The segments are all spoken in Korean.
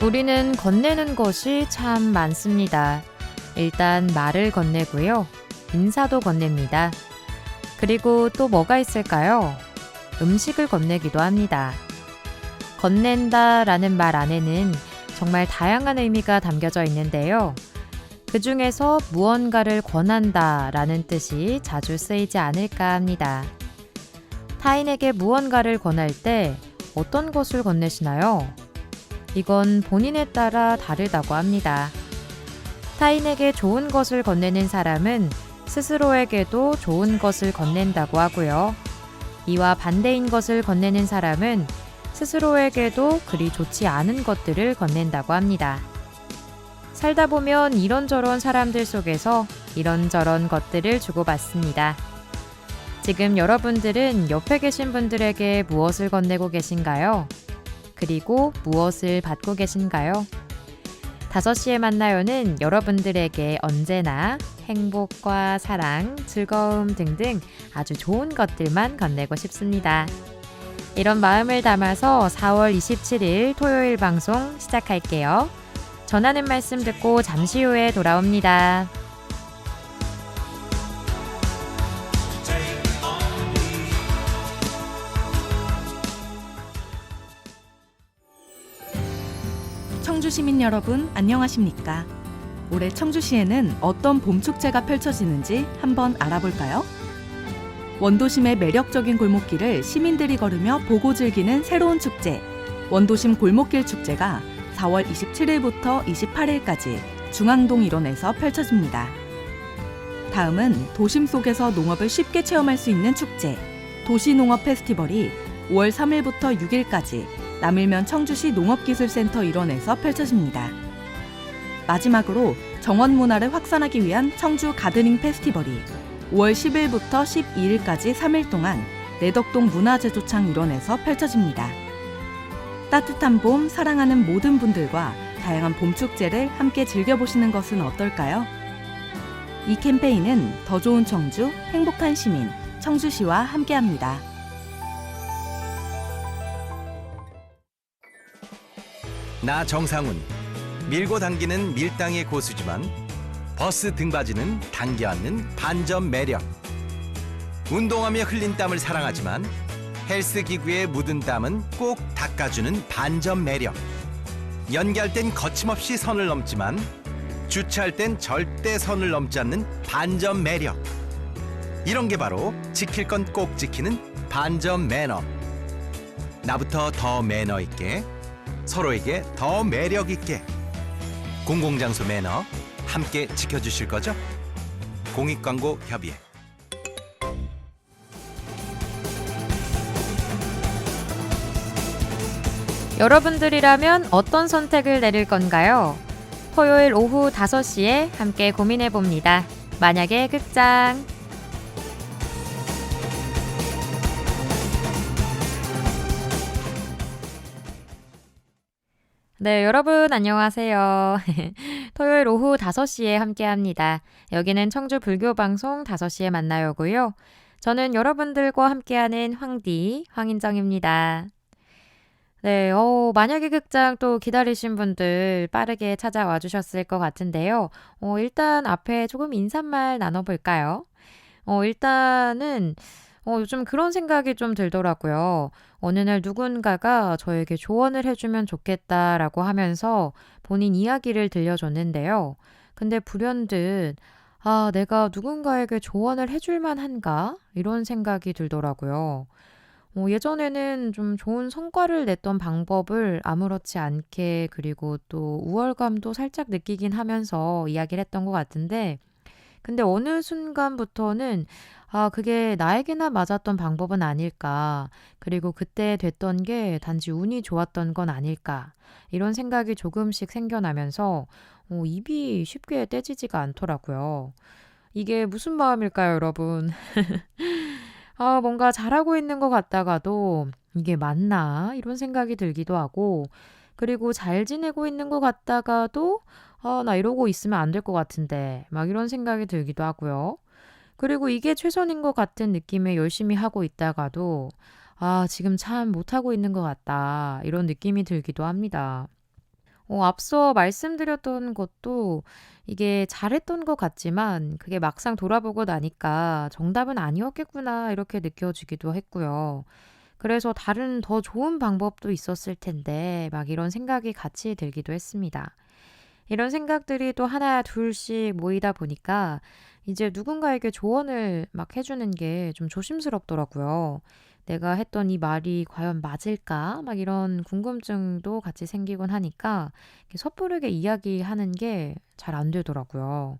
우리는 건네는 것이 참 많습니다. 일단 말을 건네고요. 인사도 건넵니다. 그리고 또 뭐가 있을까요? 음식을 건네기도 합니다. 건넨다 라는 말 안에는 정말 다양한 의미가 담겨져 있는데요. 그 중에서 무언가를 권한다 라는 뜻이 자주 쓰이지 않을까 합니다. 타인에게 무언가를 권할 때 어떤 것을 건네시나요? 이건 본인에 따라 다르다고 합니다. 타인에게 좋은 것을 건네는 사람은 스스로에게도 좋은 것을 건넨다고 하고요. 이와 반대인 것을 건네는 사람은 스스로에게도 그리 좋지 않은 것들을 건넨다고 합니다. 살다 보면 이런저런 사람들 속에서 이런저런 것들을 주고받습니다. 지금 여러분들은 옆에 계신 분들에게 무엇을 건네고 계신가요? 그리고 무엇을 받고 계신가요? 5시에 만나요는 여러분들에게 언제나 행복과 사랑, 즐거움 등등 아주 좋은 것들만 건네고 싶습니다. 이런 마음을 담아서 4월 27일 토요일 방송 시작할게요. 전하는 말씀 듣고 잠시 후에 돌아옵니다. 청주 시민 여러분 안녕하십니까? 올해 청주시에는 어떤 봄축제가 펼쳐지는지 한번 알아볼까요? 원도심의 매력적인 골목길을 시민들이 걸으며 보고 즐기는 새로운 축제, 원도심 골목길 축제가 4월 27일부터 28일까지 중앙동 일원에서 펼쳐집니다. 다음은 도심 속에서 농업을 쉽게 체험할 수 있는 축제, 도시농업 페스티벌이 5월 3일부터 6일까지 남일면 청주시 농업기술센터 일원에서 펼쳐집니다. 마지막으로 정원 문화를 확산하기 위한 청주 가드닝 페스티벌이 5월 10일부터 12일까지 3일 동안 내덕동 문화제조창 일원에서 펼쳐집니다. 따뜻한 봄 사랑하는 모든 분들과 다양한 봄축제를 함께 즐겨보시는 것은 어떨까요? 이 캠페인은 더 좋은 청주, 행복한 시민, 청주시와 함께합니다. 나 정상훈, 밀고 당기는 밀당의 고수지만 버스 등받이는 당겨 앉는 반전 매력. 운동하며 흘린 땀을 사랑하지만 헬스기구에 묻은 땀은 꼭 닦아주는 반전 매력. 연기할 땐 거침없이 선을 넘지만 주차할 땐 절대 선을 넘지 않는 반전 매력. 이런 게 바로 지킬 건 꼭 지키는 반전 매너. 나부터 더 매너 있게, 서로에게 더 매력 있게. 공공장소 매너 함께 지켜주실 거죠? 공익광고협의회. 여러분들이라면 어떤 선택을 내릴 건가요? 토요일 오후 5시에 함께 고민해 봅니다. 만약에 극장. 네, 여러분 안녕하세요. 토요일 오후 5시에 함께합니다. 여기는 청주 불교방송 5시에 만나요고요. 저는 여러분들과 함께하는 황디, 황인정입니다. 네, 만약에 극장 또 기다리신 분들 빠르게 찾아와 주셨을 것 같은데요. 일단 앞에 조금 인사말 나눠볼까요? 일단은 요즘 그런 생각이 좀 들더라고요. 어느 날 누군가가 저에게 조언을 해주면 좋겠다라고 하면서 본인 이야기를 들려줬는데요. 근데 불현듯 내가 누군가에게 조언을 해줄 만한가? 이런 생각이 들더라고요. 예전에는 좀 좋은 성과를 냈던 방법을 아무렇지 않게 그리고 또 우월감도 살짝 느끼긴 하면서 이야기를 했던 것 같은데 근데 어느 순간부터는 그게 나에게나 맞았던 방법은 아닐까. 그리고 그때 됐던 게 단지 운이 좋았던 건 아닐까. 이런 생각이 조금씩 생겨나면서 입이 쉽게 떼지지가 않더라고요. 이게 무슨 마음일까요, 여러분? 뭔가 잘하고 있는 것 같다가도 이게 맞나? 이런 생각이 들기도 하고, 그리고 잘 지내고 있는 것 같다가도 나 이러고 있으면 안 될 것 같은데, 막 이런 생각이 들기도 하고요. 그리고 이게 최선인 것 같은 느낌에 열심히 하고 있다가도, 지금 참 못하고 있는 것 같다. 이런 느낌이 들기도 합니다. 앞서 말씀드렸던 것도 이게 잘했던 것 같지만 그게 막상 돌아보고 나니까 정답은 아니었겠구나 이렇게 느껴지기도 했고요. 그래서 다른 더 좋은 방법도 있었을 텐데 막 이런 생각이 같이 들기도 했습니다. 이런 생각들이 또 하나 둘씩 모이다 보니까 이제 누군가에게 조언을 막 해주는 게 좀 조심스럽더라고요. 내가 했던 이 말이 과연 맞을까? 막 이런 궁금증도 같이 생기곤 하니까 이렇게 섣부르게 이야기하는 게 잘 안 되더라고요.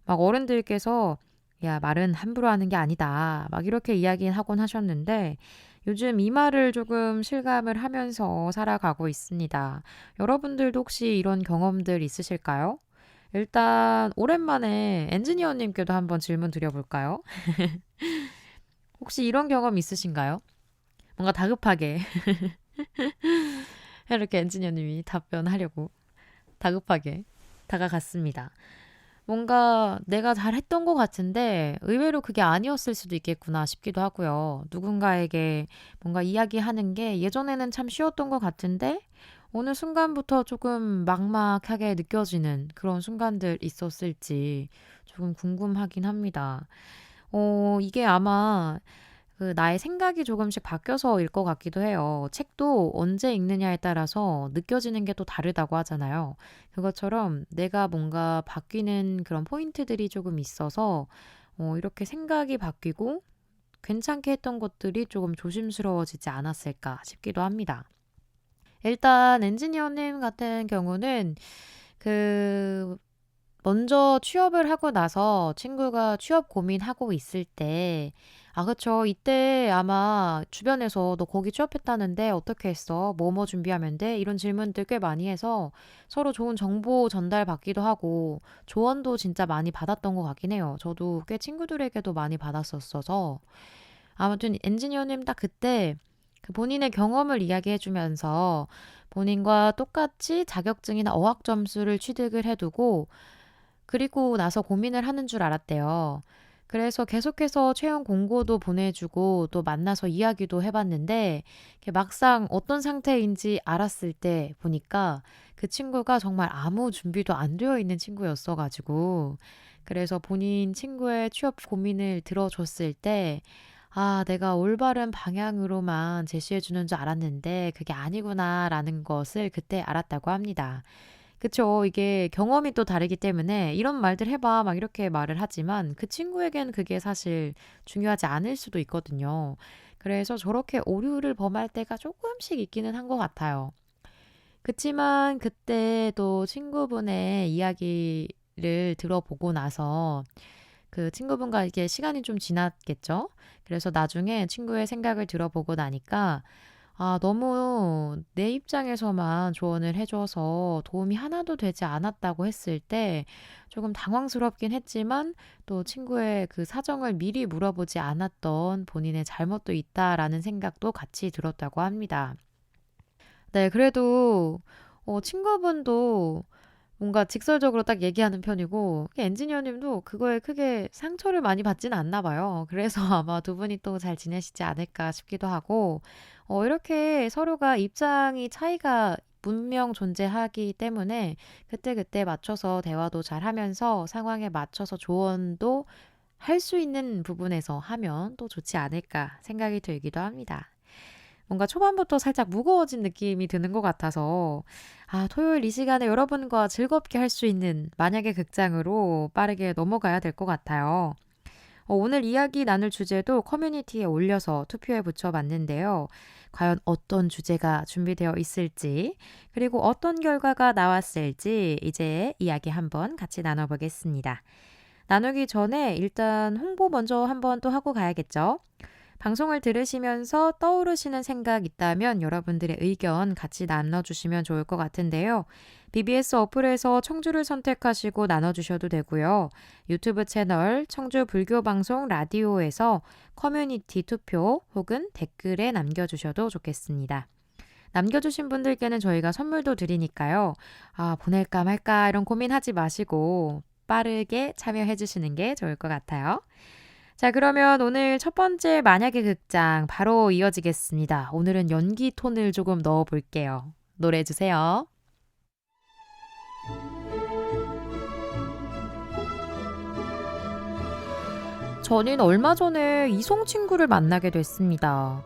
막 어른들께서 야, 말은 함부로 하는 게 아니다. 막 이렇게 이야기하곤 하셨는데 요즘 이 말을 조금 실감을 하면서 살아가고 있습니다. 여러분들도 혹시 이런 경험들 있으실까요? 일단 오랜만에 엔지니어님께도 한번 질문 드려볼까요? 혹시 이런 경험 있으신가요? 뭔가 다급하게 이렇게 엔지니어님이 답변하려고 다급하게 다가갔습니다. 뭔가 내가 잘했던 것 같은데 의외로 그게 아니었을 수도 있겠구나 싶기도 하고요. 누군가에게 뭔가 이야기하는 게 예전에는 참 쉬웠던 것 같은데 어느 순간부터 조금 막막하게 느껴지는 그런 순간들 있었을지 조금 궁금하긴 합니다. 이게 아마 나의 생각이 조금씩 바뀌어서일 것 같기도 해요. 책도 언제 읽느냐에 따라서 느껴지는 게 또 다르다고 하잖아요. 그것처럼 내가 뭔가 바뀌는 그런 포인트들이 조금 있어서 이렇게 생각이 바뀌고 괜찮게 했던 것들이 조금 조심스러워지지 않았을까 싶기도 합니다. 일단 엔지니어님 같은 경우는 그 먼저 취업을 하고 나서 친구가 취업 고민하고 있을 때, 아, 그쵸. 이때 아마 주변에서 너 거기 취업했다는데 어떻게 했어? 뭐 준비하면 돼? 이런 질문들 꽤 많이 해서 서로 좋은 정보 전달 받기도 하고 조언도 진짜 많이 받았던 것 같긴 해요. 저도 꽤 친구들에게도 많이 받았었어서. 아무튼 엔지니어님 딱 그때 그 본인의 경험을 이야기해 주면서 본인과 똑같이 자격증이나 어학 점수를 취득을 해두고 그리고 나서 고민을 하는 줄 알았대요. 그래서 계속해서 채용 공고도 보내주고 또 만나서 이야기도 해봤는데 이렇게 막상 어떤 상태인지 알았을 때 보니까 그 친구가 정말 아무 준비도 안 되어 있는 친구였어가지고 그래서 본인 친구의 취업 고민을 들어줬을 때 아, 내가 올바른 방향으로만 제시해주는 줄 알았는데 그게 아니구나라는 것을 그때 알았다고 합니다. 그쵸. 이게 경험이 또 다르기 때문에 이런 말들 해봐 막 이렇게 말을 하지만 그 친구에겐 그게 사실 중요하지 않을 수도 있거든요. 그래서 저렇게 오류를 범할 때가 조금씩 있기는 한 것 같아요. 그치만 그때 또 친구분의 이야기를 들어보고 나서 그 친구분과 이게 시간이 좀 지났겠죠? 그래서 나중에 친구의 생각을 들어보고 나니까 아, 너무 내 입장에서만 조언을 해줘서 도움이 하나도 되지 않았다고 했을 때 조금 당황스럽긴 했지만 또 친구의 그 사정을 미리 물어보지 않았던 본인의 잘못도 있다라는 생각도 같이 들었다고 합니다. 네, 그래도 친구분도 뭔가 직설적으로 딱 얘기하는 편이고 엔지니어님도 그거에 크게 상처를 많이 받지는 않나 봐요. 그래서 아마 두 분이 또 잘 지내시지 않을까 싶기도 하고 이렇게 서로가 입장이 차이가 분명 존재하기 때문에 그때그때 맞춰서 대화도 잘 하면서 상황에 맞춰서 조언도 할 수 있는 부분에서 하면 또 좋지 않을까 생각이 들기도 합니다. 뭔가 초반부터 살짝 무거워진 느낌이 드는 것 같아서 아, 토요일 이 시간에 여러분과 즐겁게 할 수 있는 만약의 극장으로 빠르게 넘어가야 될 것 같아요. 오늘 이야기 나눌 주제도 커뮤니티에 올려서 투표에 붙여봤는데요. 과연 어떤 주제가 준비되어 있을지, 그리고 어떤 결과가 나왔을지 이제 이야기 한번 같이 나눠보겠습니다. 나누기 전에 일단 홍보 먼저 한번 또 하고 가야겠죠? 방송을 들으시면서 떠오르시는 생각 있다면 여러분들의 의견 같이 나눠주시면 좋을 것 같은데요. BBS 어플에서 청주를 선택하시고 나눠주셔도 되고요. 유튜브 채널 청주 불교방송 라디오에서 커뮤니티 투표 혹은 댓글에 남겨주셔도 좋겠습니다. 남겨주신 분들께는 저희가 선물도 드리니까요. 아, 보낼까 말까 이런 고민하지 마시고 빠르게 참여해 주시는 게 좋을 것 같아요. 자, 그러면 오늘 첫 번째 만약의 극장 바로 이어지겠습니다. 오늘은 연기 톤을 조금 넣어 볼게요. 노래 주세요. 저는 얼마 전에 이성 친구를 만나게 됐습니다.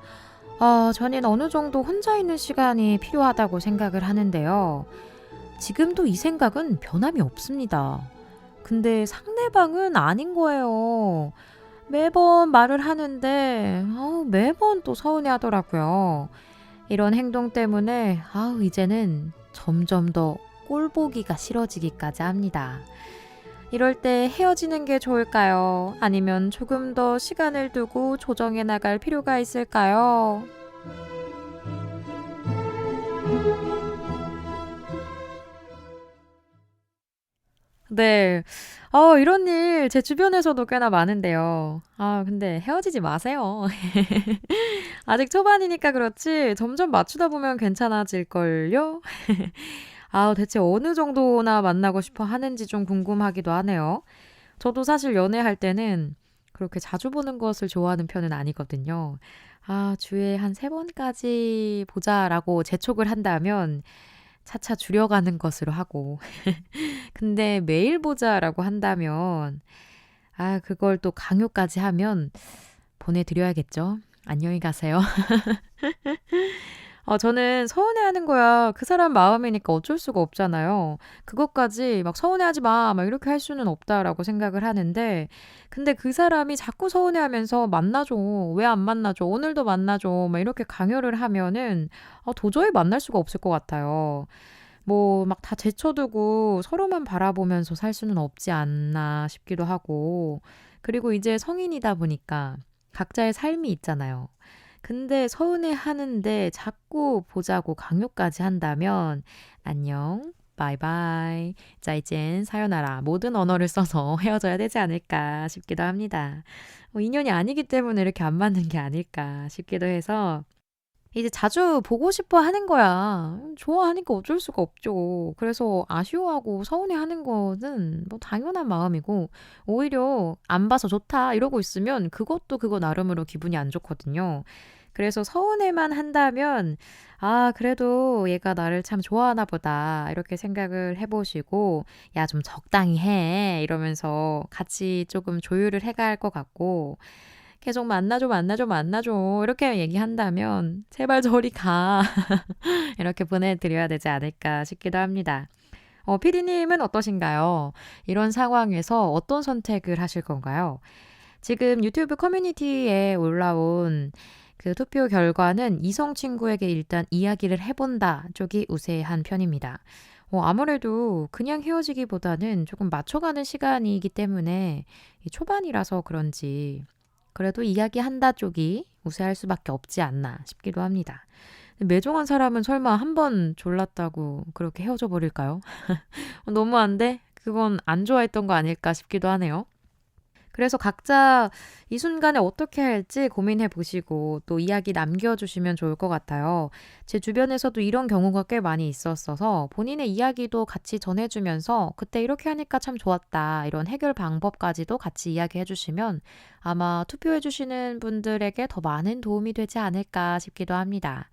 저는 어느 정도 혼자 있는 시간이 필요하다고 생각을 하는데요. 지금도 이 생각은 변함이 없습니다. 근데 상대방은 아닌 거예요. 매번 말을 하는데 매번 또 서운해 하더라고요. 이런 행동 때문에 이제는 점점 더 꼴보기가 싫어지기까지 합니다. 이럴 때 헤어지는 게 좋을까요? 아니면 조금 더 시간을 두고 조정해 나갈 필요가 있을까요? 네. 이런 일 제 주변에서도 꽤나 많은데요. 근데 헤어지지 마세요. 아직 초반이니까 그렇지 점점 맞추다 보면 괜찮아질걸요? 대체 어느 정도나 만나고 싶어 하는지 좀 궁금하기도 하네요. 저도 사실 연애할 때는 그렇게 자주 보는 것을 좋아하는 편은 아니거든요. 주에 한 3번까지 보자라고 재촉을 한다면 차차 줄여가는 것으로 하고. 근데 매일 보자라고 한다면, 그걸 또 강요까지 하면 보내드려야겠죠. 안녕히 가세요. 저는 서운해하는 거야. 그 사람 마음이니까 어쩔 수가 없잖아요. 그것까지 막 서운해하지 마, 막 이렇게 할 수는 없다라고 생각을 하는데, 근데 그 사람이 자꾸 서운해하면서 만나줘. 왜 안 만나줘? 오늘도 만나줘. 막 이렇게 강요를 하면은 도저히 만날 수가 없을 것 같아요. 뭐 막 다 제쳐두고 서로만 바라보면서 살 수는 없지 않나 싶기도 하고, 그리고 이제 성인이다 보니까 각자의 삶이 있잖아요. 근데 서운해하는데 자꾸 보자고 강요까지 한다면 안녕, 바이바이, 짜이젠, 사요나라 모든 언어를 써서 헤어져야 되지 않을까 싶기도 합니다. 인연이 아니기 때문에 이렇게 안 맞는 게 아닐까 싶기도 해서 이제 자주 보고 싶어 하는 거야. 좋아하니까 어쩔 수가 없죠. 그래서 아쉬워하고 서운해하는 거는 뭐 당연한 마음이고 오히려 안 봐서 좋다 이러고 있으면 그것도 그거 나름으로 기분이 안 좋거든요. 그래서 서운해만 한다면 그래도 얘가 나를 참 좋아하나 보다 이렇게 생각을 해보시고 야, 좀 적당히 해 이러면서 같이 조금 조율을 해가 할 것 같고 계속 만나줘, 만나줘, 만나줘. 이렇게 얘기한다면 제발 저리 가. 이렇게 보내드려야 되지 않을까 싶기도 합니다. 피디님은 어떠신가요? 이런 상황에서 어떤 선택을 하실 건가요? 지금 유튜브 커뮤니티에 올라온 그 투표 결과는 이성 친구에게 일단 이야기를 해본다 쪽이 우세한 편입니다. 아무래도 그냥 헤어지기보다는 조금 맞춰가는 시간이기 때문에 이 초반이라서 그런지 그래도 이야기한다 쪽이 우세할 수밖에 없지 않나 싶기도 합니다. 매정한 사람은 설마 한 번 졸랐다고 그렇게 헤어져 버릴까요? 너무한데? 그건 안 좋아했던 거 아닐까 싶기도 하네요. 그래서 각자 이 순간에 어떻게 할지 고민해 보시고 또 이야기 남겨주시면 좋을 것 같아요. 제 주변에서도 이런 경우가 꽤 많이 있었어서 본인의 이야기도 같이 전해주면서 그때 이렇게 하니까 참 좋았다. 이런 해결 방법까지도 같이 이야기해 주시면 아마 투표해 주시는 분들에게 더 많은 도움이 되지 않을까 싶기도 합니다.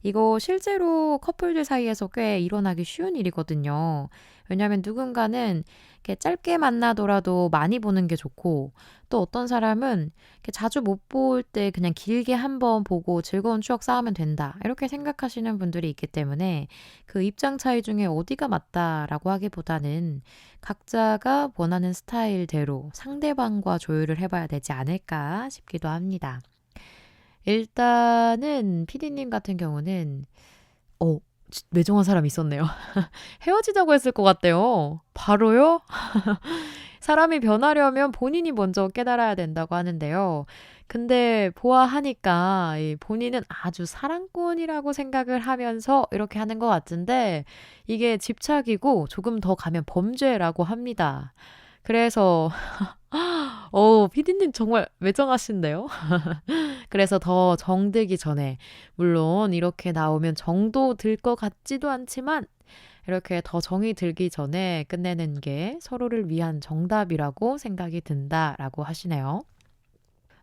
이거 실제로 커플들 사이에서 꽤 일어나기 쉬운 일이거든요. 왜냐하면 누군가는 이렇게 짧게 만나더라도 많이 보는 게 좋고 또 어떤 사람은 이렇게 자주 못 볼 때 그냥 길게 한번 보고 즐거운 추억 쌓으면 된다. 이렇게 생각하시는 분들이 있기 때문에 그 입장 차이 중에 어디가 맞다라고 하기보다는 각자가 원하는 스타일대로 상대방과 조율을 해봐야 되지 않을까 싶기도 합니다. 일단은 피디님 같은 경우는 매정한 사람이 있었네요. 헤어지자고 했을 것 같대요. 바로요? 사람이 변하려면 본인이 먼저 깨달아야 된다고 하는데요. 근데 보아하니까 본인은 아주 사랑꾼이라고 생각을 하면서 이렇게 하는 것 같은데 이게 집착이고 조금 더 가면 범죄라고 합니다. 그래서 피디님 정말 매정하신데요? 그래서 더 정들기 전에 물론 이렇게 나오면 정도 들 것 같지도 않지만 이렇게 더 정이 들기 전에 끝내는 게 서로를 위한 정답이라고 생각이 든다라고 하시네요.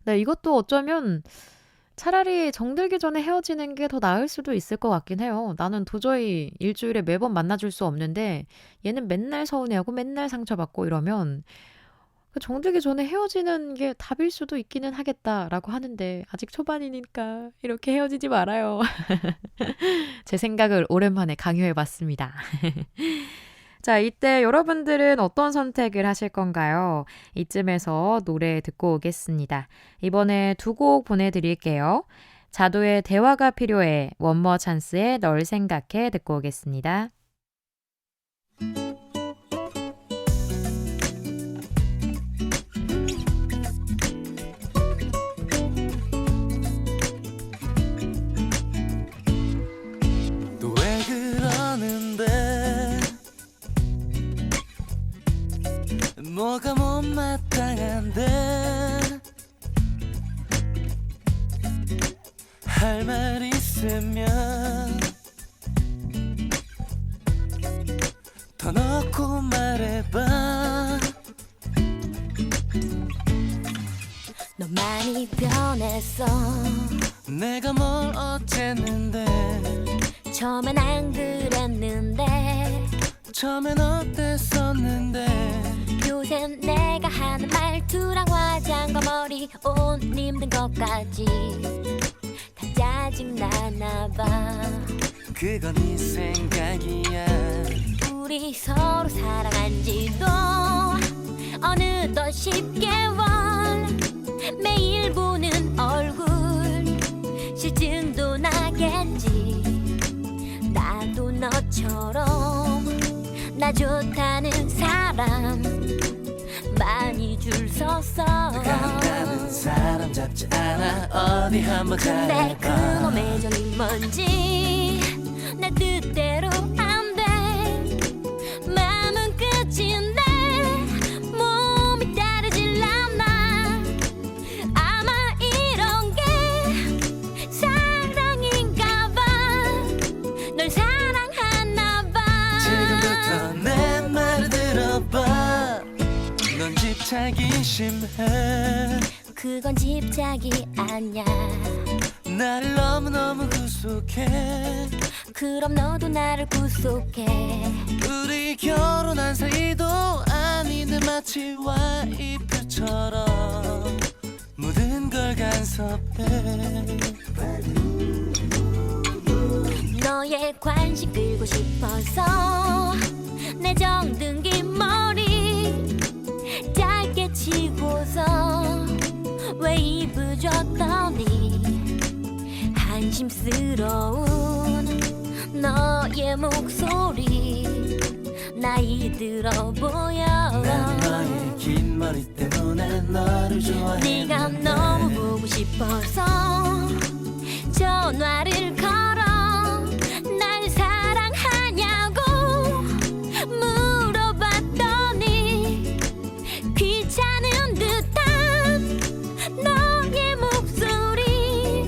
네, 이것도 어쩌면 차라리 정들기 전에 헤어지는 게 더 나을 수도 있을 것 같긴 해요. 나는 도저히 일주일에 매번 만나줄 수 없는데 얘는 맨날 서운해하고 맨날 상처받고 이러면 그 정들기 전에 헤어지는 게 답일 수도 있기는 하겠다라고 하는데 아직 초반이니까 이렇게 헤어지지 말아요. 제 생각을 오랜만에 강요해 봤습니다. 자, 이때 여러분들은 어떤 선택을 하실 건가요? 이쯤에서 노래 듣고 오겠습니다. 이번에 두 곡 보내드릴게요. 자도의 대화가 필요해, 원머 찬스의 널 생각해 듣고 오겠습니다. 또 왜 그러는데 뭐가 못마땅한데 할 말 있으면 더 넣고 말해봐. 너 많이 변했어. 내가 뭘 어쨌는데 처음엔 안 그랬는데 처음엔 어땠었는데 요샌 내가 하는 말투랑 화장과 머리 옷 입는 것까지 다 짜증나나봐. 그건 네 생각이야. 우리 서로 사랑한 지도 어느덧 10개월. 매일 보는 얼굴 실증도 나겠지. 나도 너처럼 나 좋다는 사람 많이 줄 섰어. 간다는 사람 잡지 않아. 어디 한번 근데 잘해봐. 그놈의 정이 뭔지 내 뜻대로 안 돼. 마음은 끝인데 몸이 따르질 않아. 아마 이런 게 사랑인가 봐. 널 사랑하나 봐. 지금부터 내 말을 들어봐. 넌 집착이 심해. 그건 집착이 아냐. 나를 너무너무 구속해. 그럼 너도 나를 구속해. 우리 결혼한 사이도 아닌데 마치 와이프처럼 모든 걸 간섭해. 너의 관심 끌고 싶어서 내 정든기 머리 짧게 치고서 웨이브 줬더니 한심스러운 너의 목소리 나이 들어 보여. 난 너의 긴 머리 때문에 너를 좋아해. 네가 너무 보고 싶어서 전화를 걸어. 날 사랑하냐고 물어봤더니 귀찮은 듯한 너의 목소리.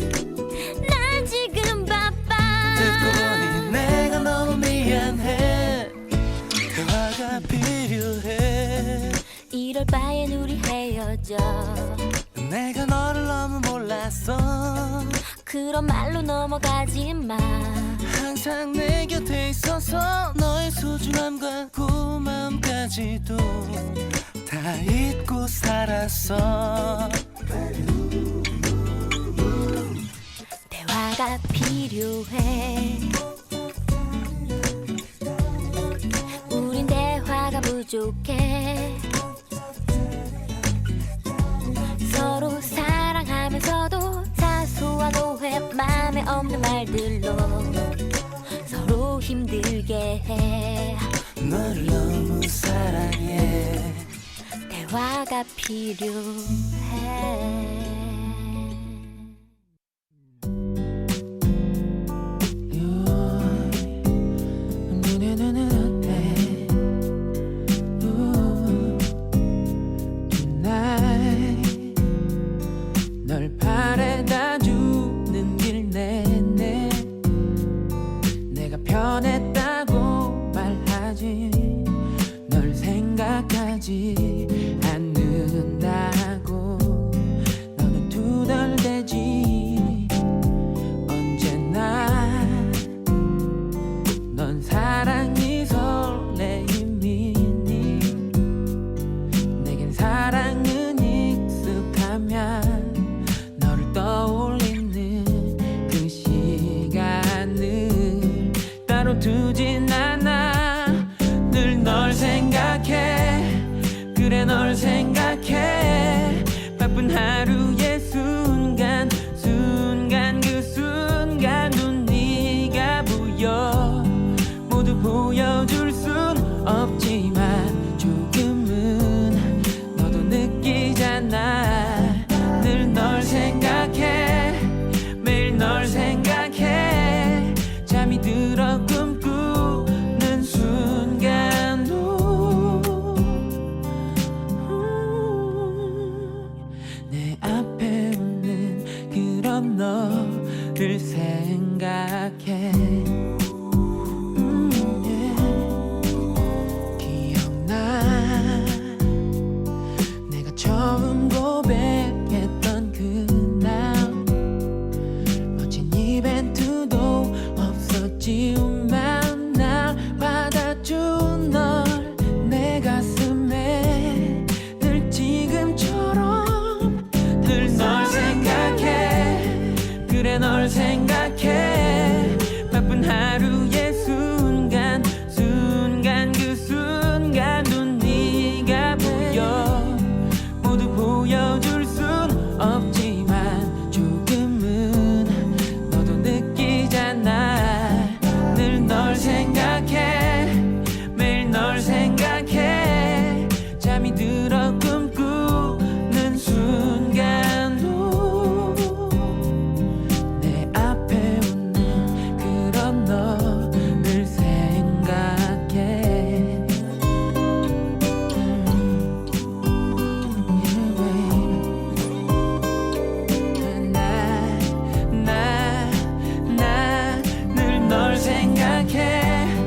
난 지금 바빠. 듣고 보니 내가 너무 미안해. 대화가 필요해. 이럴 바엔 우리 헤어져. 내가 너를 너무 몰랐어. 그런 말로 넘어가지 마. 항상 내 곁에 있어서 너의 소중함과 고마움까지도 다 잊고 살았어. 대화가 필요해. 우린 대화가 부족해. 서로 사랑하면서도 사소한 오해 맘에 없는 말들로 서로 힘들게 해. 너를 너무 사랑해. 대화가 필요해. 널 바래다 주는 길 내내 내가 변했다고 말하지. 널 생각하지 않는다고. 넌 두진 않아. 늘 널 생각해. 그래 널 생각해. 바쁜 하루의 순간 순간 그 순간도 네가 보여. 모두 보여줄 순 없지만 조금은 너도 느끼잖아. 늘 널 생각해. 매일 널 생각해. 잠이 들어 꿈꾸는 순간도 내 앞에 있는 그런 너를 생각해. 기억나 내가 처음 고백했던 그날. 멋진 이벤트도 없었지만 날 받아준 널 내 가슴에 늘 지금처럼 늘 널 생각해. 그래 널 생각해. 바쁜 하루의 순간 순간 그 순간도 네가 보여. 모두 보여줄 순 없지만 조금은 너도 느끼잖아. 늘 널 생각해. 매일 널 생각해. 잠이 들어 꿈꾸는 순간도 내 앞에 있는 그런 너를 생각해. Yeah, baby. 늘 널 생각해.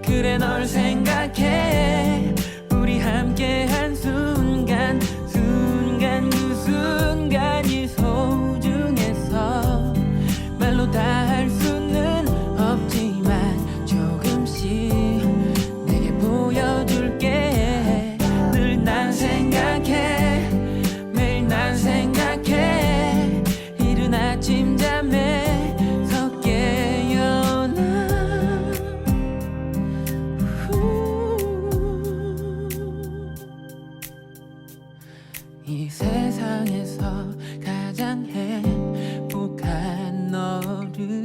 그래 널 생각해. 우리 함께한 순간 순간 그 순간이 소중해서 말로 다 할 수는 없지만 조금씩 내게 보여줄게. 늘 난 생각해. 매일 난 생각해. 이른 아침 잠에서 깨어나. 이 세상에서 가장 행복한 너를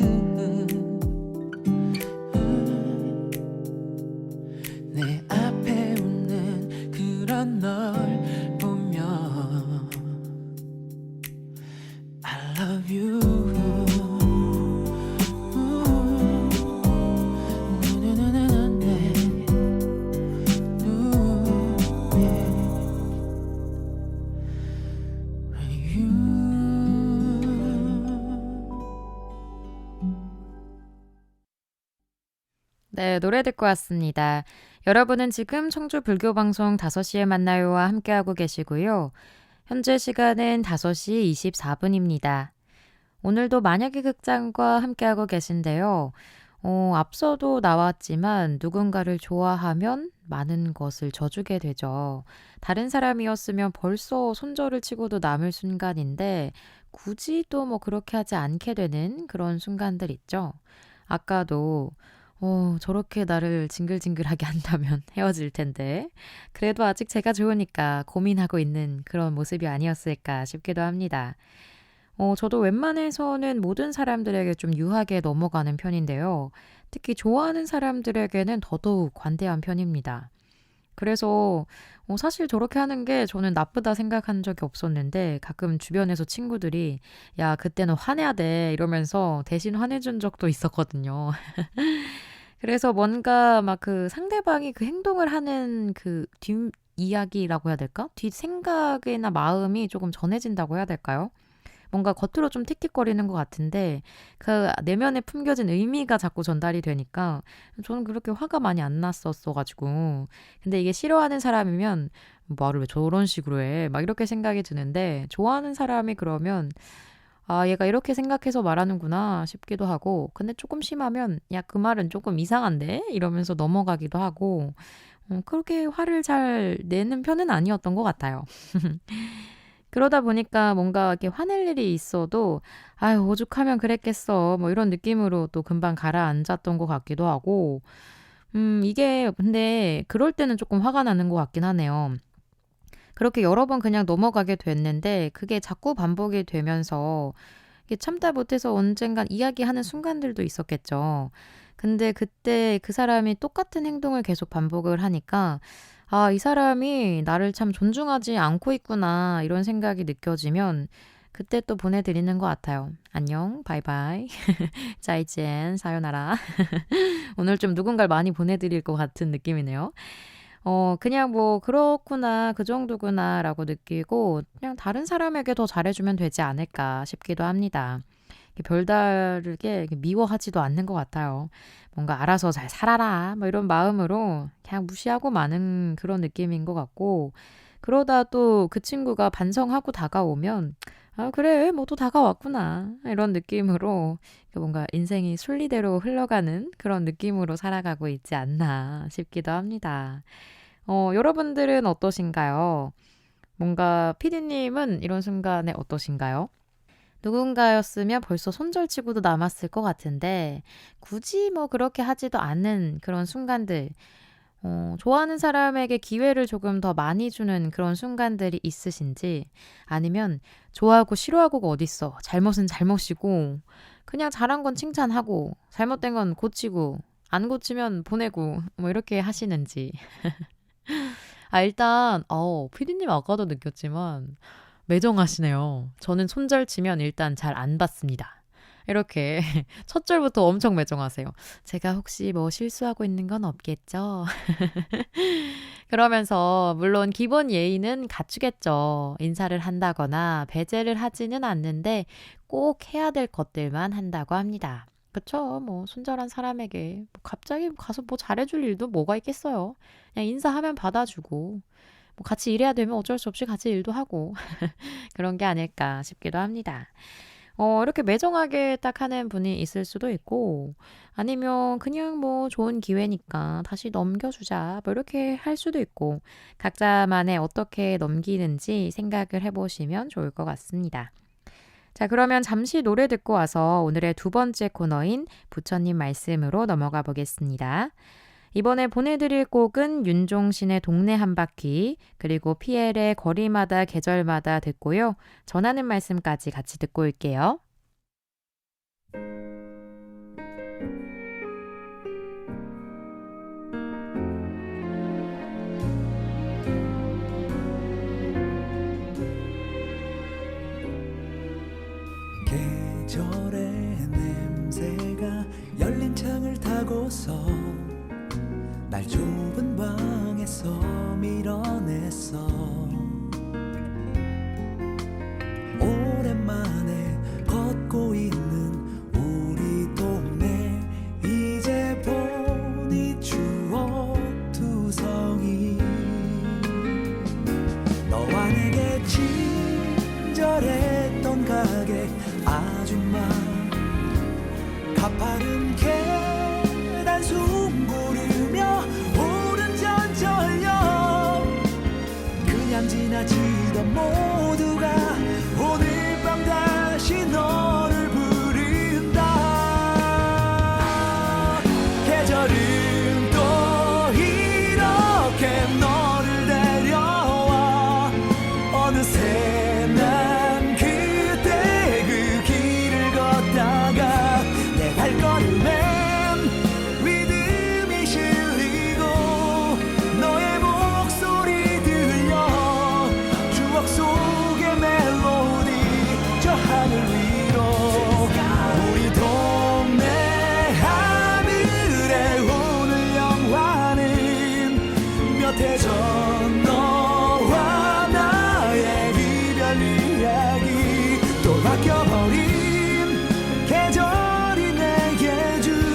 내 앞에 웃는 그런 널 보면 I love you. 네, 노래 듣고 왔습니다. 여러분은 지금 청주 불교방송 5시에 만나요와 함께하고 계시고요. 현재 시간은 5시 24분입니다. 오늘도 만약의 극장과 함께하고 계신데요. 앞서도 나왔지만 누군가를 좋아하면 많은 것을 져주게 되죠. 다른 사람이었으면 벌써 손절을 치고도 남을 순간인데 굳이 또 뭐 그렇게 하지 않게 되는 그런 순간들 있죠. 아까도 저렇게 나를 징글징글하게 한다면 헤어질 텐데 그래도 아직 제가 좋으니까 고민하고 있는 그런 모습이 아니었을까 싶기도 합니다. 저도 웬만해서는 모든 사람들에게 좀 유하게 넘어가는 편인데요. 특히 좋아하는 사람들에게는 더더욱 관대한 편입니다. 그래서 사실 저렇게 하는 게 저는 나쁘다 생각한 적이 없었는데 가끔 주변에서 친구들이 야, 그때는 화내야 돼 이러면서 대신 화내준 적도 있었거든요. 그래서 뭔가 막 그 상대방이 그 행동을 하는 그 뒷 이야기라고 해야 될까? 뒷 생각이나 마음이 조금 전해진다고 해야 될까요? 뭔가 겉으로 좀 틱틱거리는 것 같은데 그 내면에 품겨진 의미가 자꾸 전달이 되니까 저는 그렇게 화가 많이 안 났었어가지고 근데 이게 싫어하는 사람이면 말을 왜 저런 식으로 해? 막 이렇게 생각이 드는데 좋아하는 사람이 그러면 아, 얘가 이렇게 생각해서 말하는구나 싶기도 하고 근데 조금 심하면 야, 그 말은 조금 이상한데? 이러면서 넘어가기도 하고 그렇게 화를 잘 내는 편은 아니었던 것 같아요. 그러다 보니까 뭔가 이렇게 화낼 일이 있어도 아유, 오죽하면 그랬겠어. 뭐 이런 느낌으로 또 금방 가라앉았던 것 같기도 하고. 이게 근데 그럴 때는 조금 화가 나는 것 같긴 하네요. 그렇게 여러 번 그냥 넘어가게 됐는데 그게 자꾸 반복이 되면서 이게 참다 못해서 언젠간 이야기하는 순간들도 있었겠죠. 근데 그때 그 사람이 똑같은 행동을 계속 반복을 하니까 아, 이 사람이 나를 참 존중하지 않고 있구나 이런 생각이 느껴지면 그때 또 보내드리는 것 같아요. 안녕, 바이바이, 짜이젠, 사요나라. 오늘 좀 누군가를 많이 보내드릴 것 같은 느낌이네요. 그냥 뭐 그렇구나, 그 정도구나 라고 느끼고 그냥 다른 사람에게 더 잘해주면 되지 않을까 싶기도 합니다. 이렇게 별다르게 이렇게 미워하지도 않는 것 같아요. 뭔가 알아서 잘 살아라 뭐 이런 마음으로 그냥 무시하고 마는 그런 느낌인 것 같고, 그러다 또 그 친구가 반성하고 다가오면 아, 그래 뭐 또 다가왔구나 이런 느낌으로 뭔가 인생이 순리대로 흘러가는 그런 느낌으로 살아가고 있지 않나 싶기도 합니다. 여러분들은 어떠신가요? 뭔가 피디님은 이런 순간에 어떠신가요? 누군가였으면 벌써 손절치고도 남았을 것 같은데 굳이 뭐 그렇게 하지도 않는 그런 순간들, 좋아하는 사람에게 기회를 조금 더 많이 주는 그런 순간들이 있으신지, 아니면 좋아하고 싫어하고가 어딨어. 잘못은 잘못이고 그냥 잘한 건 칭찬하고 잘못된 건 고치고 안 고치면 보내고 뭐 이렇게 하시는지. 아, 일단 피디님 아까도 느꼈지만 매정하시네요. 저는 손절치면 일단 잘 안 받습니다. 이렇게 첫 줄부터 엄청 매정하세요. 제가 혹시 뭐 실수하고 있는 건 없겠죠? 그러면서 물론 기본 예의는 갖추겠죠. 인사를 한다거나 배제를 하지는 않는데 꼭 해야 될 것들만 한다고 합니다. 그쵸? 뭐 손절한 사람에게 뭐 갑자기 가서 뭐 잘해줄 일도 뭐가 있겠어요. 그냥 인사하면 받아주고 뭐 같이 일해야 되면 어쩔 수 없이 같이 일도 하고 그런 게 아닐까 싶기도 합니다. 이렇게 매정하게 딱 하는 분이 있을 수도 있고, 아니면 그냥 뭐 좋은 기회니까 다시 넘겨주자 뭐 이렇게 할 수도 있고, 각자만의 어떻게 넘기는지 생각을 해보시면 좋을 것 같습니다. 자, 그러면 잠시 노래 듣고 와서 오늘의 두 번째 코너인 부처님 말씀으로 넘어가 보겠습니다. 이번에 보내드릴 곡은 윤종신의 동네 한 바퀴, 그리고 피엘의 거리마다 계절마다 듣고요. 전하는 말씀까지 같이 듣고 올게요. 계절의 냄새가 열린 창을 타고서 날 좁은 방에서 밀어냈어. 오랜만에 걷고 있는 우리 동네, 이제 보니 추억 투성이. 너와 내게 친절했던 가게 아줌마, 가파른 계단 숨고르며 오른 전철역, 그냥 지나치던 모두가 오늘 밤 다시 너를 부른다. 계절은 또 이렇게 너를 데려와. 어느새 난 그때 그 길을 걷다가 내 발걸음엔 리듬이 실리고 너의 목소리 들려. 추억 속의 멜로디 저 하늘 위로. 우리 동네 하늘에 오늘 영화는 몇 해 전 너와 나의 이별 이야기. 또 바뀌어버린 계절이 내게 준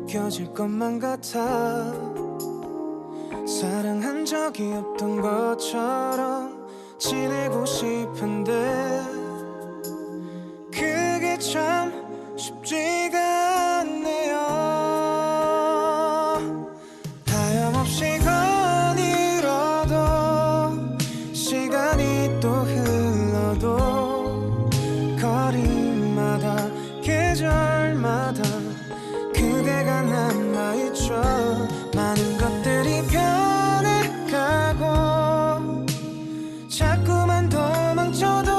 느껴질 것만 같아 사랑한 적이 없던 것처럼 지내고 싶은데 그게 참 쉽지가 않네요. 하염없이 거닐어도 시간이 또 흘러도 거리마다 계절마다 그대가 남아있죠. 많은 것들이 변해가고 자꾸만 도망쳐도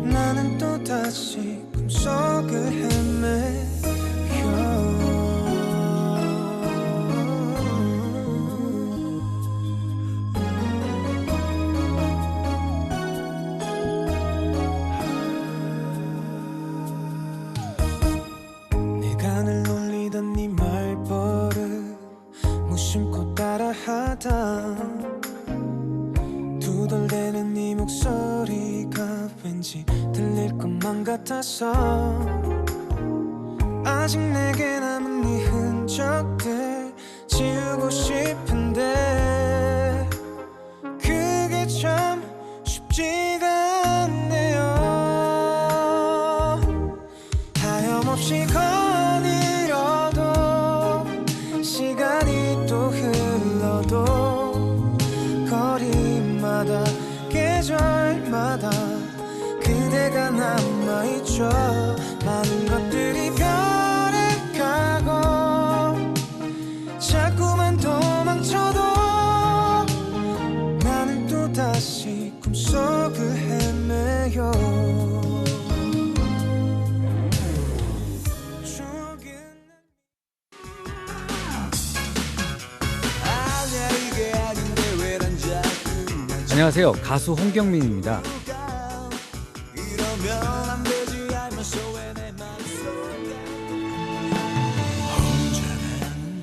나는 또다시 꿈속을 헤매요. 내가 늘 놀리던 네 말버릇 무심코 따라하다 두덜대는 네 목소리가 왠지 들릴 것만 같아서 아직 내게 남은 네 흔적들 지우고 싶은데 그게 참 쉽지가 않네요. 하염없이 거닐어도 시간이 또 흘러도 거리마다 계절마다 그대가 남아있죠. 많은 것들이 변해가고 자꾸만 도망쳐도 나는 또다시 꿈속을 헤매요. 안녕하세요. 가수 홍경민입니다.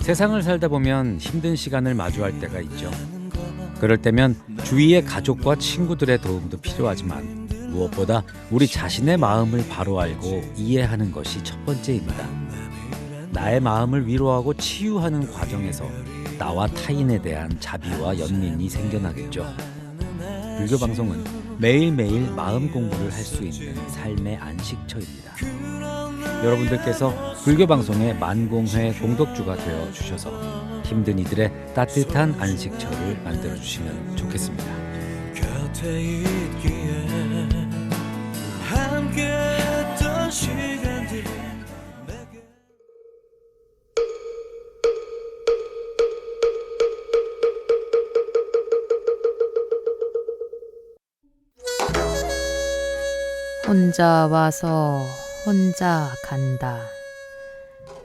세상을 살다 보면 힘든 시간을 마주할 때가 있죠. 그럴 때면 주위의 가족과 친구들의 도움도 필요하지만 무엇보다 우리 자신의 마음을 바로 알고 이해하는 것이 첫 번째입니다. 나의 마음을 위로하고 치유하는 과정에서 나와 타인에 대한 자비와 연민이 생겨나겠죠. 불교 방송은 매일매일 마음 공부를 할 수 있는 삶의 안식처입니다. 여러분들께서 불교 방송의 만공회 공덕주가 되어 주셔서 힘든 이들의 따뜻한 안식처를 만들어 주시면 좋겠습니다. 곁에 있기에 함께했던 시간들 혼자 와서 혼자 간다.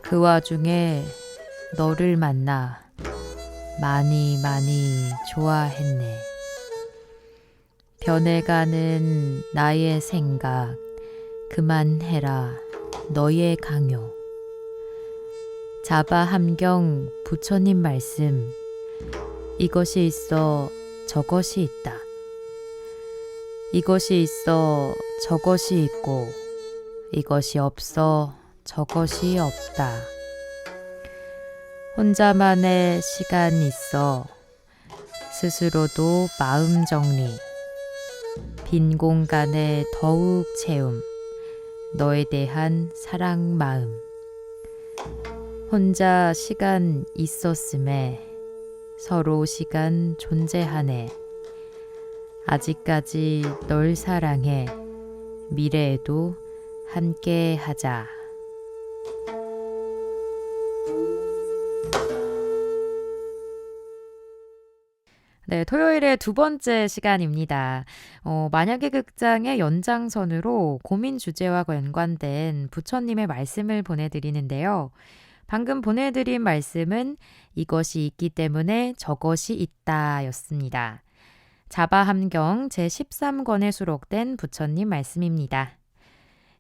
그 와중에 너를 만나 많이 좋아했네. 변해가는 나의 생각 그만해라 너의 강요. 자바함경 부처님 말씀 이것이 있어 저것이 있다. 이것이 있어 저것이 있고 이것이 없어 저것이 없다. 혼자만의 시간 있어 스스로도 마음 정리. 빈 공간에 더욱 채움. 너에 대한 사랑 마음. 혼자 시간 있었음에 서로 시간 존재하네. 아직까지 널 사랑해. 미래에도 함께 하자. 네, 토요일의 두 번째 시간입니다. 만약의 극장의 연장선으로 고민 주제와 연관된 부처님의 말씀을 보내드리는데요. 방금 보내드린 말씀은 이것이 있기 때문에 저것이 있다 였습니다. 자바함경 제13권에 수록된 부처님 말씀입니다.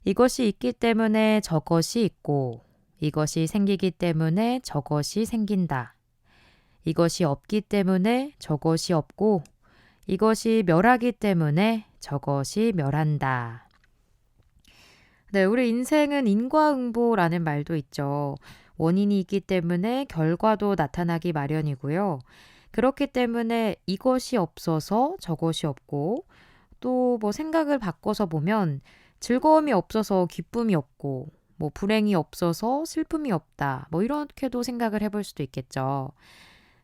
이것이 있기 때문에 저것이 있고 이것이 생기기 때문에 저것이 생긴다. 이것이 없기 때문에 저것이 없고 이것이 멸하기 때문에 저것이 멸한다. 네, 우리 인생은 인과응보라는 말도 있죠. 원인이 있기 때문에 결과도 나타나기 마련이고요. 그렇기 때문에 이것이 없어서 저것이 없고, 또 뭐 생각을 바꿔서 보면 즐거움이 없어서 기쁨이 없고, 뭐 불행이 없어서 슬픔이 없다. 뭐 이렇게도 생각을 해볼 수도 있겠죠.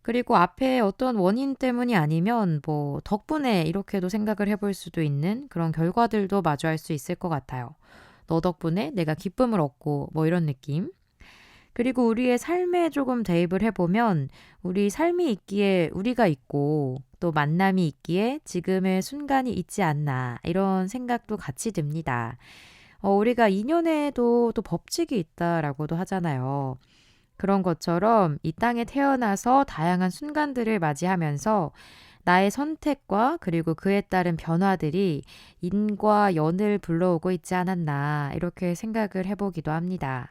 그리고 앞에 어떤 원인 때문이 아니면 뭐 덕분에 이렇게도 생각을 해볼 수도 있는 그런 결과들도 마주할 수 있을 것 같아요. 너 덕분에 내가 기쁨을 얻고 뭐 이런 느낌. 그리고 우리의 삶에 조금 대입을 해보면 우리 삶이 있기에 우리가 있고 또 만남이 있기에 지금의 순간이 있지 않나 이런 생각도 같이 듭니다. 우리가 인연에도 또 법칙이 있다라고도 하잖아요. 그런 것처럼 이 땅에 태어나서 다양한 순간들을 맞이하면서 나의 선택과 그리고 그에 따른 변화들이 인과 연을 불러오고 있지 않았나 이렇게 생각을 해보기도 합니다.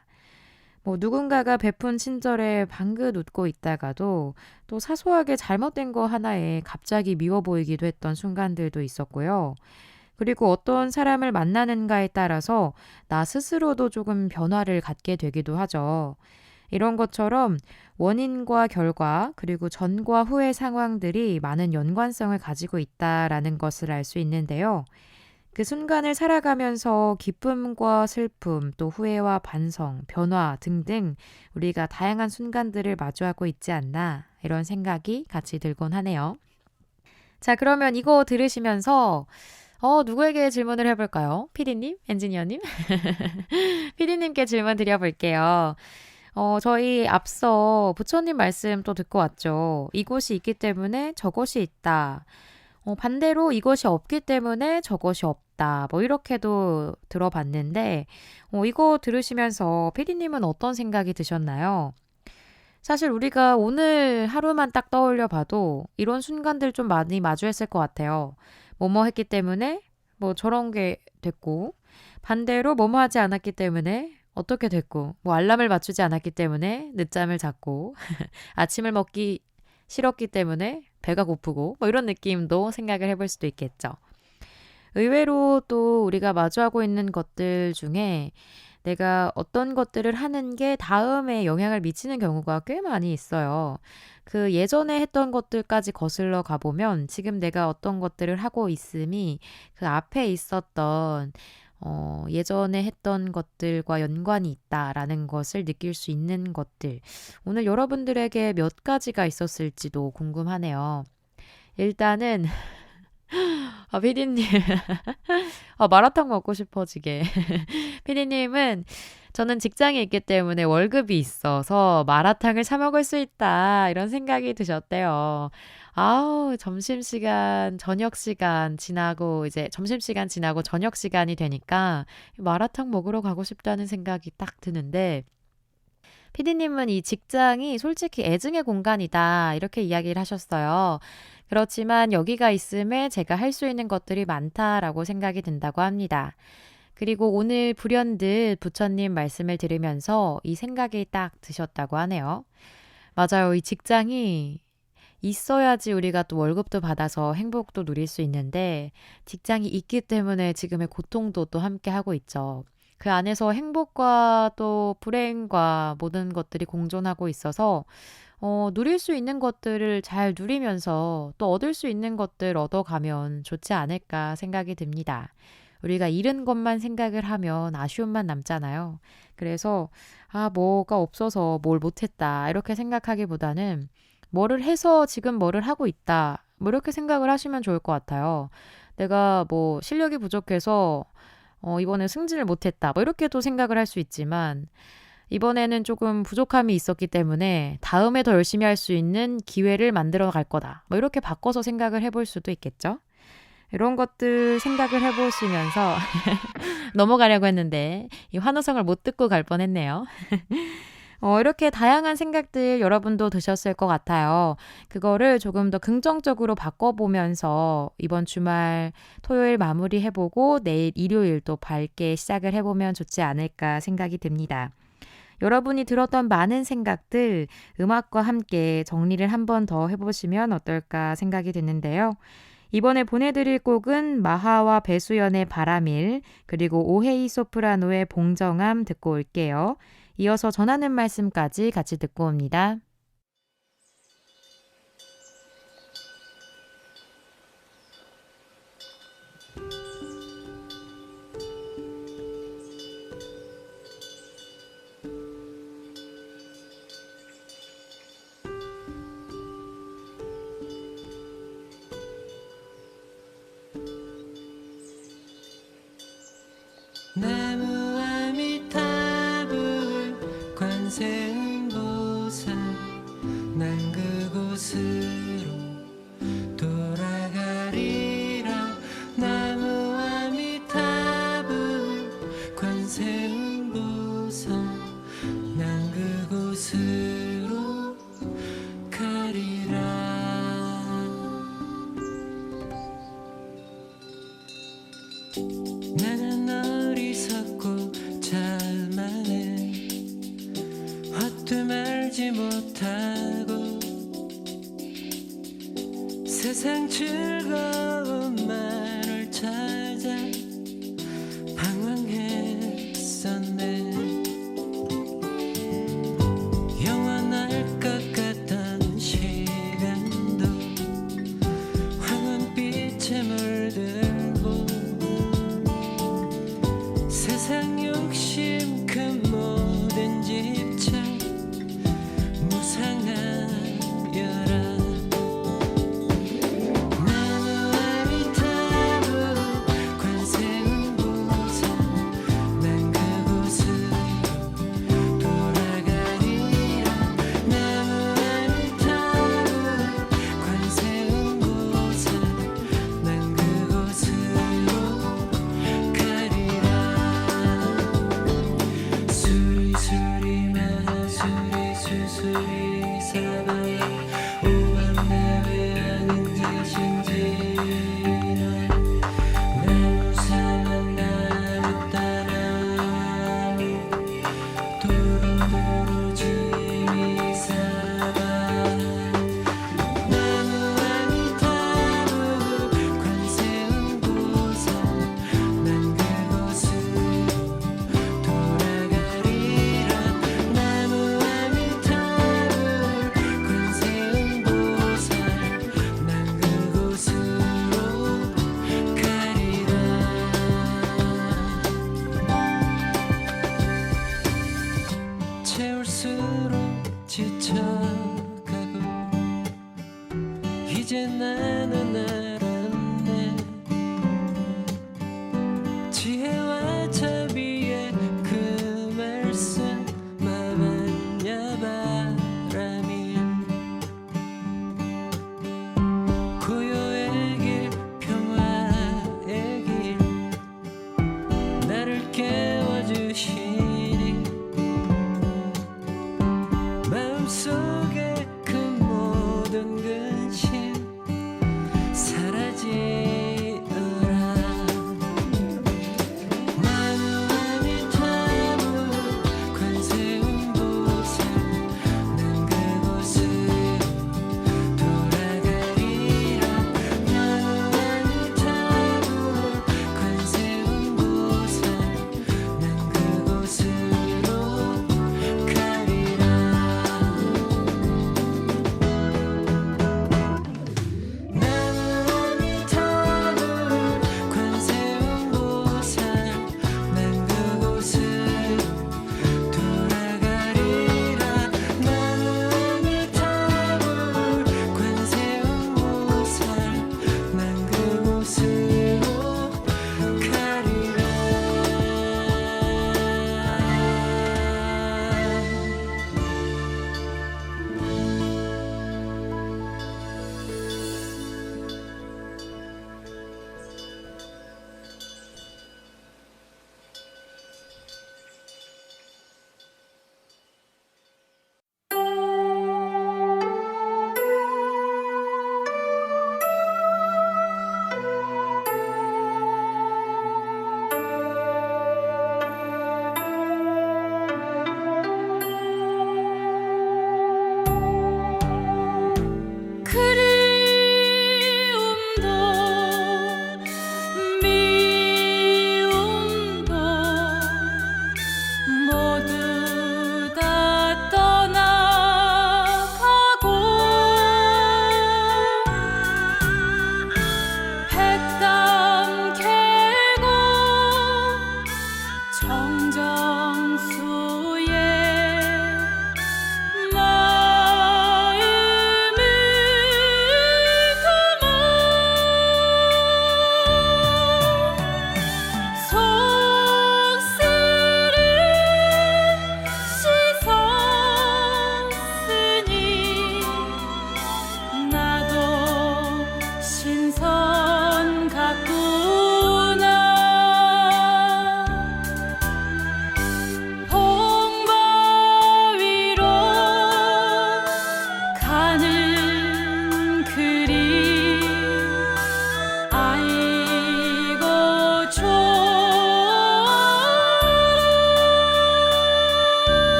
뭐 누군가가 베푼 친절에 방긋 웃고 있다가도 또 사소하게 잘못된 거 하나에 갑자기 미워 보이기도 했던 순간들도 있었고요. 그리고 어떤 사람을 만나는가에 따라서 나 스스로도 조금 변화를 갖게 되기도 하죠. 이런 것처럼 원인과 결과 그리고 전과 후의 상황들이 많은 연관성을 가지고 있다라는 것을 알 수 있는데요. 그 순간을 살아가면서 기쁨과 슬픔, 또 후회와 반성, 변화 등등 우리가 다양한 순간들을 마주하고 있지 않나 이런 생각이 같이 들곤 하네요. 자, 그러면 이거 들으시면서 누구에게 질문을 해볼까요? 피디님? 엔지니어님? 피디님께 질문 드려볼게요. 저희 앞서 부처님 말씀 또 듣고 왔죠. 이곳이 있기 때문에 저것이 있다. 반대로 이것이 없기 때문에 저것이 없다. 뭐 이렇게도 들어봤는데, 이거 들으시면서 피디님은 어떤 생각이 드셨나요? 사실 우리가 오늘 하루만 딱 떠올려 봐도 이런 순간들 좀 많이 마주했을 것 같아요. 뭐뭐 했기 때문에 뭐 저런 게 됐고, 반대로 뭐뭐 하지 않았기 때문에 어떻게 됐고, 뭐 알람을 맞추지 않았기 때문에 늦잠을 잤고, 아침을 먹기 싫었기 때문에 배가 고프고, 뭐 이런 느낌도 생각을 해볼 수도 있겠죠. 의외로 또 우리가 마주하고 있는 것들 중에 내가 어떤 것들을 하는 게 다음에 영향을 미치는 경우가 꽤 많이 있어요. 그 예전에 했던 것들까지 거슬러 가보면 지금 내가 어떤 것들을 하고 있음이 그 앞에 있었던 예전에 했던 것들과 연관이 있다라는 것을 느낄 수 있는 것들. 오늘 여러분들에게 몇 가지가 있었을지도 궁금하네요. 일단은 피디님 마라탕 먹고 싶어지게. 피디님은 저는 직장에 있기 때문에 월급이 있어서 마라탕을 사 먹을 수 있다 이런 생각이 드셨대요. 아우, 점심시간, 저녁시간 지나고 이제 점심시간 지나고 저녁시간이 되니까 마라탕 먹으러 가고 싶다는 생각이 딱 드는데 피디님은 이 직장이 솔직히 애증의 공간이다 이렇게 이야기를 하셨어요. 그렇지만 여기가 있음에 제가 할 수 있는 것들이 많다라고 생각이 든다고 합니다. 그리고 오늘 불현듯 부처님 말씀을 들으면서 이 생각이 딱 드셨다고 하네요. 맞아요. 이 직장이 있어야지 우리가 또 월급도 받아서 행복도 누릴 수 있는데 직장이 있기 때문에 지금의 고통도 또 함께 하고 있죠. 그 안에서 행복과 또 불행과 모든 것들이 공존하고 있어서 누릴 수 있는 것들을 잘 누리면서 또 얻을 수 있는 것들 얻어가면 좋지 않을까 생각이 듭니다. 우리가 잃은 것만 생각을 하면 아쉬움만 남잖아요. 그래서 뭐가 없어서 뭘 못했다 이렇게 생각하기보다는 뭐를 해서 지금 뭐를 하고 있다 뭐 이렇게 생각을 하시면 좋을 것 같아요. 내가 뭐 실력이 부족해서 이번에 승진을 못했다 뭐 이렇게도 생각을 할 수 있지만 이번에는 조금 부족함이 있었기 때문에 다음에 더 열심히 할 수 있는 기회를 만들어 갈 거다. 뭐 이렇게 바꿔서 생각을 해볼 수도 있겠죠. 이런 것들 생각을 해보시면서 넘어가려고 했는데 이 환호성을 못 듣고 갈 뻔했네요. 이렇게 다양한 생각들 여러분도 드셨을 것 같아요. 그거를 조금 더 긍정적으로 바꿔보면서 이번 주말 토요일 마무리해보고 내일 일요일 또 밝게 시작을 해보면 좋지 않을까 생각이 듭니다. 여러분이 들었던 많은 생각들 음악과 함께 정리를 한 번 더 해보시면 어떨까 생각이 드는데요. 이번에 보내드릴 곡은 마하와 배수연의 바람일, 그리고 오헤이 소프라노의 봉정암 듣고 올게요. 이어서 전하는 말씀까지 같이 듣고 옵니다. 나무아미타불 관세음보살 난 그곳으로 돌아가리라. 나무아미타불 관세음보살 난 그곳으로 가리라. 나는 어리석고 잘만해 헛되 말지 못하고 세상 즐거운 말을 찾아 방황했었네. 영원할 것 같던 시간도 황혼빛에 물들고 세상 욕심 그 모든 집착 무상하여라. 나무아미타불 관세음보살 난 그곳으로 돌아가리라. 나무아미타불 관세음보살 난 그곳으로 가리라. 수리수리 마하수리 수수리 사바야 오밤내 왜 아는 짓인지라. 나무사만 나를 따라 도로도로 지미사바. 나무아미타불 관세음보살 난 그곳으로 돌아가리라. 나무아미타불 관세음보살 난 그곳으로 가리라. 채울수록 지쳐가고 이제 나는 알았네. 지혜와 자비의 그 말씀 마마냐 바람이 고요의 길 평화의 길 나를 깨워주시니 마음속에 그 모든 근심 사라지어라. 나무아미타불 관세음보살 난 그곳으로 돌아가리라. 나무아미타불 관세음보살 난 그곳으로 가리라.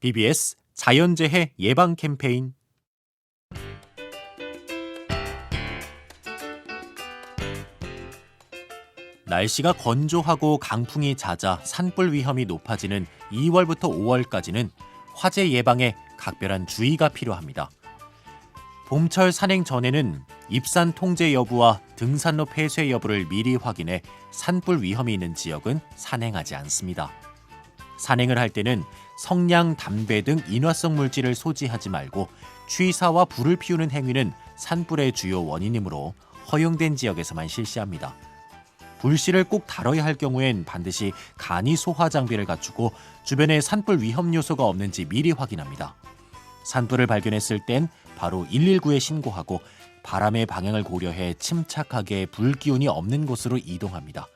BBS 자연재해 예방 캠페인. 날씨가 건조하고 강풍이 잦아 산불 위험이 높아지는 2월부터 5월까지는 화재 예방에 각별한 주의가 필요합니다. 봄철 산행 전에는 입산 통제 여부와 등산로 폐쇄 여부를 미리 확인해 산불 위험이 있는 지역은 산행하지 않습니다. 산행을 할 때는 성냥, 담배 등 인화성 물질을 소지하지 말고 취사와 불을 피우는 행위는 산불의 주요 원인이므로 허용된 지역에서만 실시합니다. 불씨를 꼭 다뤄야 할 경우엔 반드시 간이 소화 장비를 갖추고 주변에 산불 위험 요소가 없는지 미리 확인합니다. 산불을 발견했을 땐 바로 119에 신고하고 바람의 방향을 고려해 침착하게 불 기운이 없는 곳으로 이동합니다.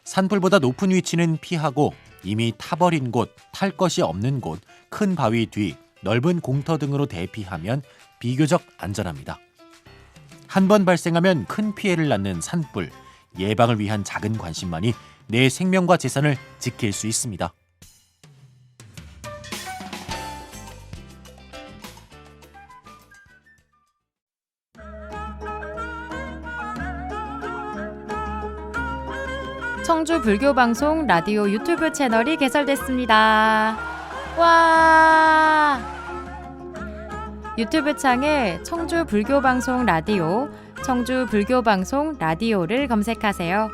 산불보다 높은 위치는 피하고 이미 타버린 곳, 탈 것이 없는 곳, 큰 바위 뒤, 넓은 공터 등으로 대피하면 비교적 안전합니다. 한 번 발생하면 큰 피해를 낳는 산불, 예방을 위한 작은 관심만이 내 생명과 재산을 지킬 수 있습니다. 청주 불교방송 라디오 유튜브 채널이 개설됐습니다. 와! 유튜브 창에 청주 불교방송 라디오, 청주 불교방송 라디오를 검색하세요.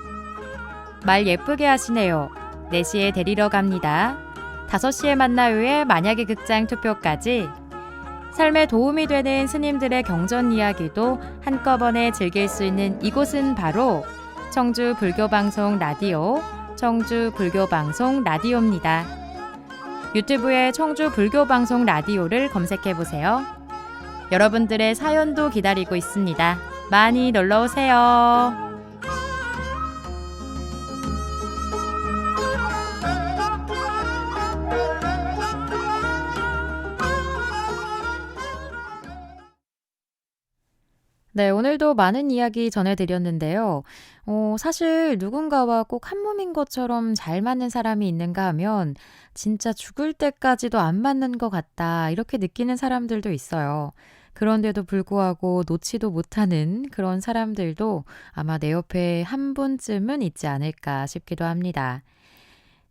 말 예쁘게 하시네요. 4시에 데리러 갑니다. 5시에 만나요의 만약의 극장 투표까지 삶에 도움이 되는 스님들의 경전 이야기도 한꺼번에 즐길 수 있는 이곳은 바로 청주 불교방송 라디오, 청주 불교방송 라디오입니다. 유튜브에 청주 불교방송 라디오를 검색해보세요. 여러분들의 사연도 기다리고 있습니다. 많이 놀러오세요. 네, 오늘도 많은 이야기 전해드렸는데요. 사실 누군가와 꼭 한 몸인 것처럼 잘 맞는 사람이 있는가 하면 진짜 죽을 때까지도 안 맞는 것 같다, 이렇게 느끼는 사람들도 있어요. 그런데도 불구하고 놓지도 못하는 그런 사람들도 아마 내 옆에 한 분쯤은 있지 않을까 싶기도 합니다.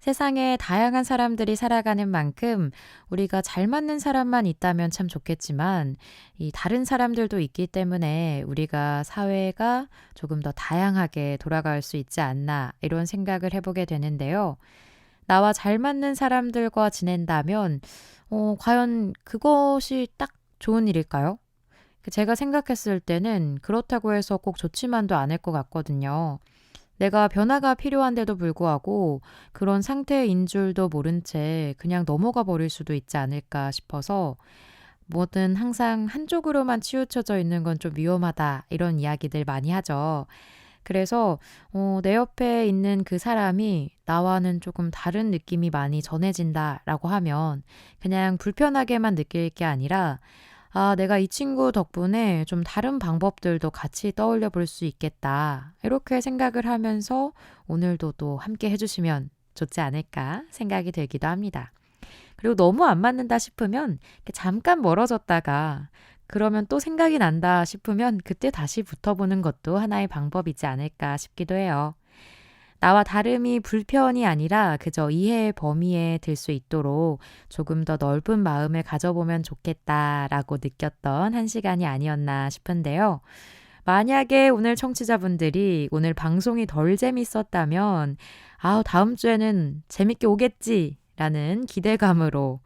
세상에 다양한 사람들이 살아가는 만큼 우리가 잘 맞는 사람만 있다면 참 좋겠지만 이 다른 사람들도 있기 때문에 우리가 사회가 조금 더 다양하게 돌아갈 수 있지 않나, 이런 생각을 해보게 되는데요. 나와 잘 맞는 사람들과 지낸다면 과연 그것이 딱 좋은 일일까요? 제가 생각했을 때는 그렇다고 해서 꼭 좋지만도 않을 것 같거든요. 내가 변화가 필요한데도 불구하고 그런 상태인 줄도 모른 채 그냥 넘어가 버릴 수도 있지 않을까 싶어서, 뭐든 항상 한쪽으로만 치우쳐져 있는 건 좀 위험하다, 이런 이야기들 많이 하죠. 그래서 내 옆에 있는 그 사람이 나와는 조금 다른 느낌이 많이 전해진다라고 하면 그냥 불편하게만 느낄 게 아니라 내가 이 친구 덕분에 좀 다른 방법들도 같이 떠올려 볼 수 있겠다, 이렇게 생각을 하면서 오늘도 또 함께 해주시면 좋지 않을까 생각이 들기도 합니다. 그리고 너무 안 맞는다 싶으면 잠깐 멀어졌다가 그러면 또 생각이 난다 싶으면 그때 다시 붙어보는 것도 하나의 방법이지 않을까 싶기도 해요. 나와 다름이 불편이 아니라 그저 이해의 범위에 들 수 있도록 조금 더 넓은 마음을 가져보면 좋겠다라고 느꼈던 한 시간이 아니었나 싶은데요. 만약에 오늘 청취자분들이 오늘 방송이 덜 재밌었다면 다음 주에는 재밌게 오겠지라는 기대감으로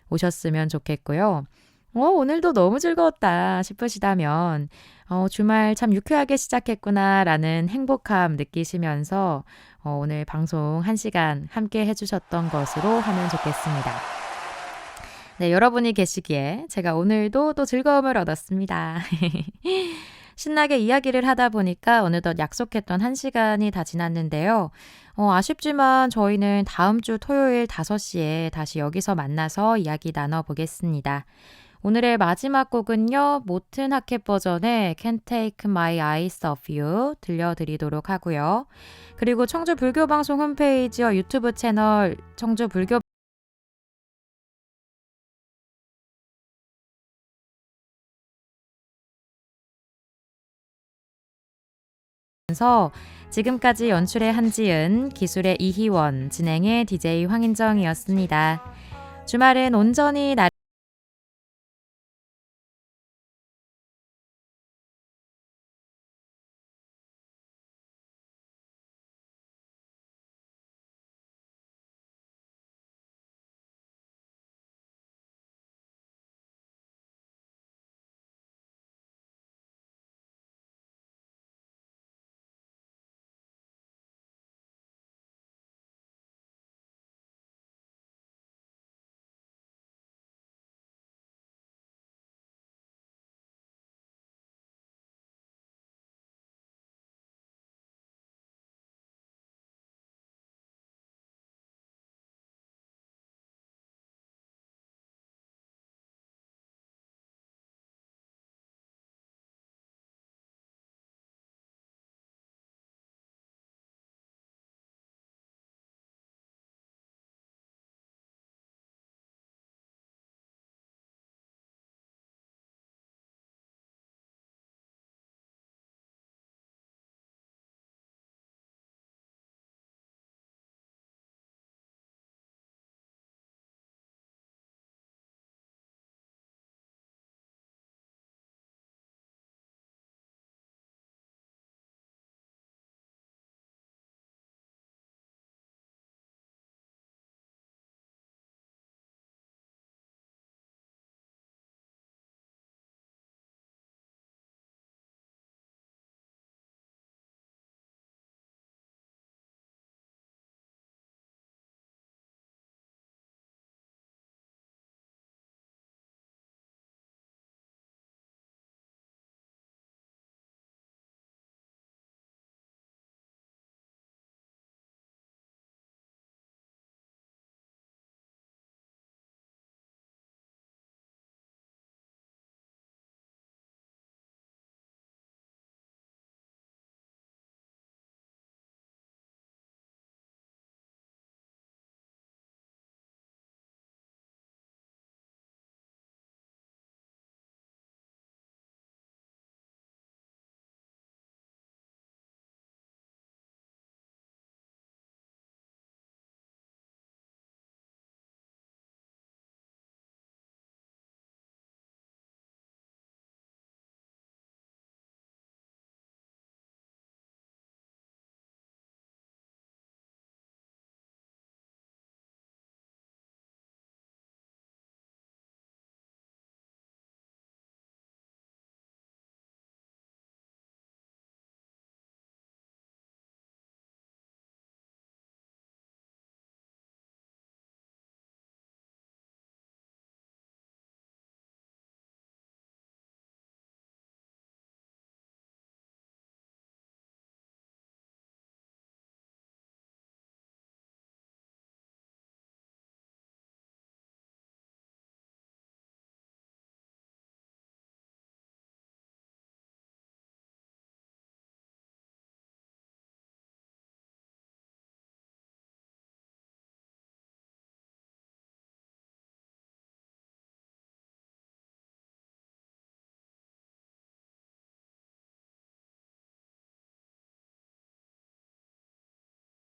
오셨으면 좋겠고요. 오늘도 너무 즐거웠다 싶으시다면 주말 참 유쾌하게 시작했구나라는 행복함 느끼시면서 오늘 방송 1시간 함께 해주셨던 것으로 하면 좋겠습니다. 네, 여러분이 계시기에 제가 오늘도 또 즐거움을 얻었습니다. 신나게 이야기를 하다 보니까 어느덧 약속했던 1시간이 다 지났는데요. 아쉽지만 저희는 다음 주 토요일 5시에 다시 여기서 만나서 이야기 나눠보겠습니다. 오늘의 마지막 곡은요, 모튼 하켓 버전의 Can't Take My Eyes Off You 들려드리도록 하고요. 그리고 청주 불교방송 홈페이지와 유튜브 채널 청주 불교 지금까지 연출의 한지은, 기술의 이희원, 진행의 DJ 황인정이었습니다. 주말은 온전히 나를